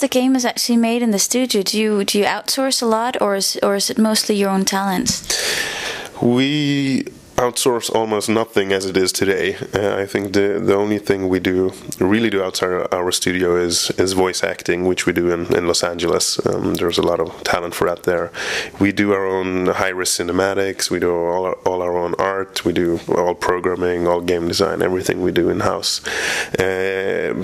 the game is actually made in the studio? Do you outsource a lot, or is it mostly your own talents? We outsource almost nothing as it is today. I think the only thing we really do outside our studio is voice acting, which we do in Los Angeles. There's a lot of talent for that there. We do our own high-res cinematics, we do all our own art, we do all programming, all game design, everything we do in-house.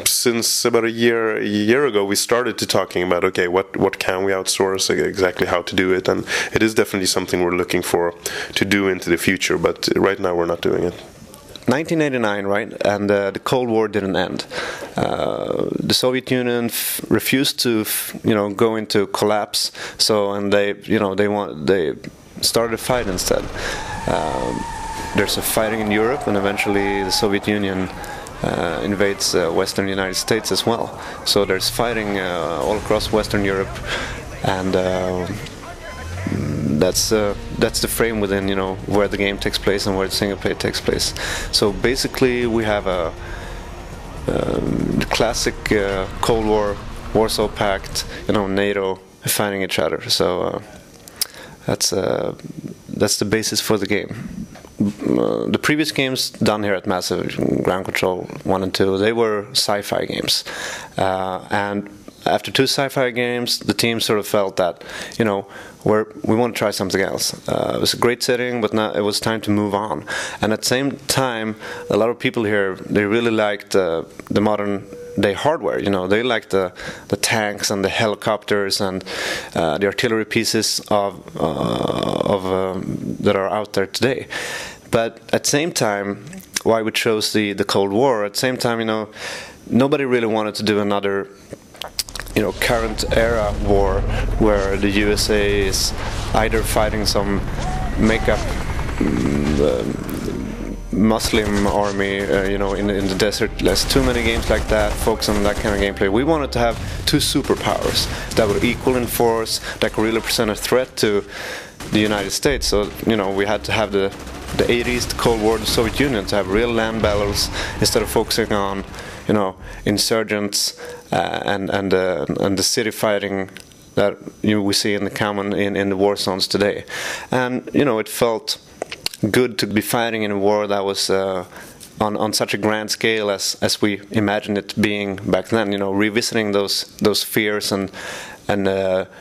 Since about a year ago, we started to talking about, okay, what can we outsource, exactly how to do it, and it is definitely something we're looking for to do into the future, but right now we're not doing it. 1989, right? And the Cold War didn't end. The Soviet Union refused to, go into collapse. So, and they started a fight instead. There's a fighting in Europe, and eventually the Soviet Union invades Western United States as well. So there's fighting all across Western Europe, and that's the frame within where the game takes place and where the single play takes place. So basically we have the classic Cold War, Warsaw Pact, NATO fighting each other. So that's the basis for the game. The previous games done here at Massive, Ground Control 1 and 2, they were sci-fi games, and after 2 sci-fi games, the team sort of felt that, we want to try something else. It was a great setting, but now it was time to move on. And at the same time, a lot of people here, they really liked the modern day hardware. They liked the tanks and the helicopters and the artillery pieces that are out there today. But at the same time, why we chose the Cold War, at the same time, nobody really wanted to do another current era war where the USA is either fighting some make-up Muslim army, in the desert. There's too many games like that, focus on that kind of gameplay. We wanted to have 2 superpowers that were equal in force, that could really present a threat to the United States. So, we had to have the 80s, the Cold War, the Soviet Union, to have real land battles instead of focusing on insurgents and the city fighting that we see in the war zones today. And it felt good to be fighting in a war that was on such a grand scale as we imagined it being back then. Revisiting those fears and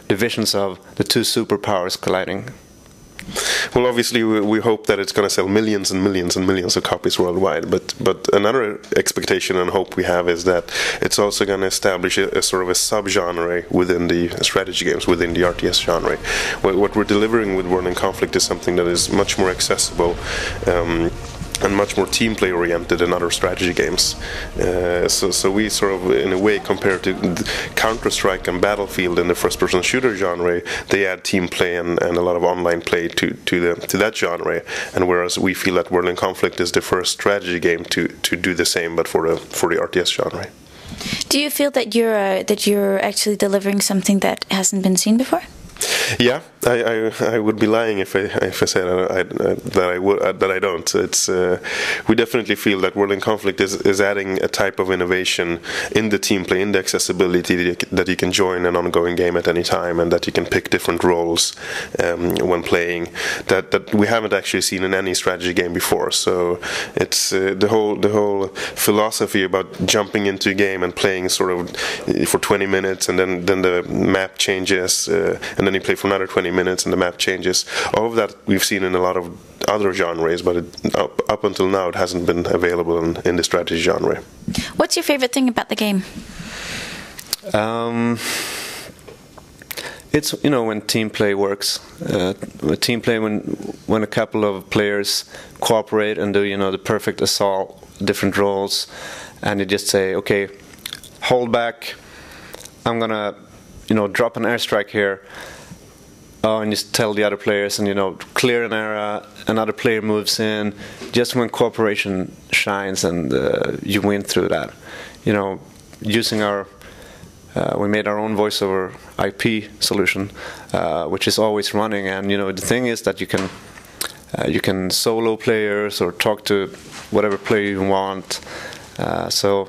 divisions of the 2 superpowers colliding. Well, obviously we hope that it's going to sell millions and millions and millions of copies worldwide, but another expectation and hope we have is that it's also going to establish a sort of a sub-genre within the strategy games, within the RTS genre. What we're delivering with World in Conflict is something that is much more accessible and much more team play oriented than other strategy games. So we sort of, in a way, compared to Counter-Strike and Battlefield in the first-person shooter genre, they add team play and a lot of online play to that genre. And whereas we feel that World in Conflict is the first strategy game to do the same, but for the RTS genre. Do you feel that you're actually delivering something that hasn't been seen before? Yeah, I would be lying if I said that I don't. It's we definitely feel that World in Conflict is adding a type of innovation in the team play, in the accessibility that you can join an ongoing game at any time, and that you can pick different roles when playing that we haven't actually seen in any strategy game before. So it's the whole philosophy about jumping into a game and playing sort of for 20 minutes, and then the map changes, and then you play for another 20 minutes and the map changes. All of that we've seen in a lot of other genres, but up until now it hasn't been available in the strategy genre. What's your favorite thing about the game? It's when team play works. Team play when a couple of players cooperate and do the perfect assault, different roles, and you just say, okay, hold back. I'm gonna drop an airstrike here. And just tell the other players, and clear an area, another player moves in, just when cooperation shines, and you win through that. Using we made our own voice over IP solution, which is always running, and the thing is that you can solo players or talk to whatever player you want. So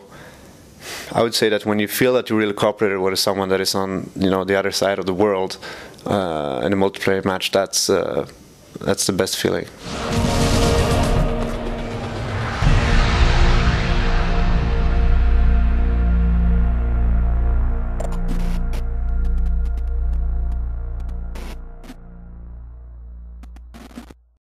I would say that when you feel that you really cooperated with someone that is on the other side of the world in a multiplayer match, that's the best feeling.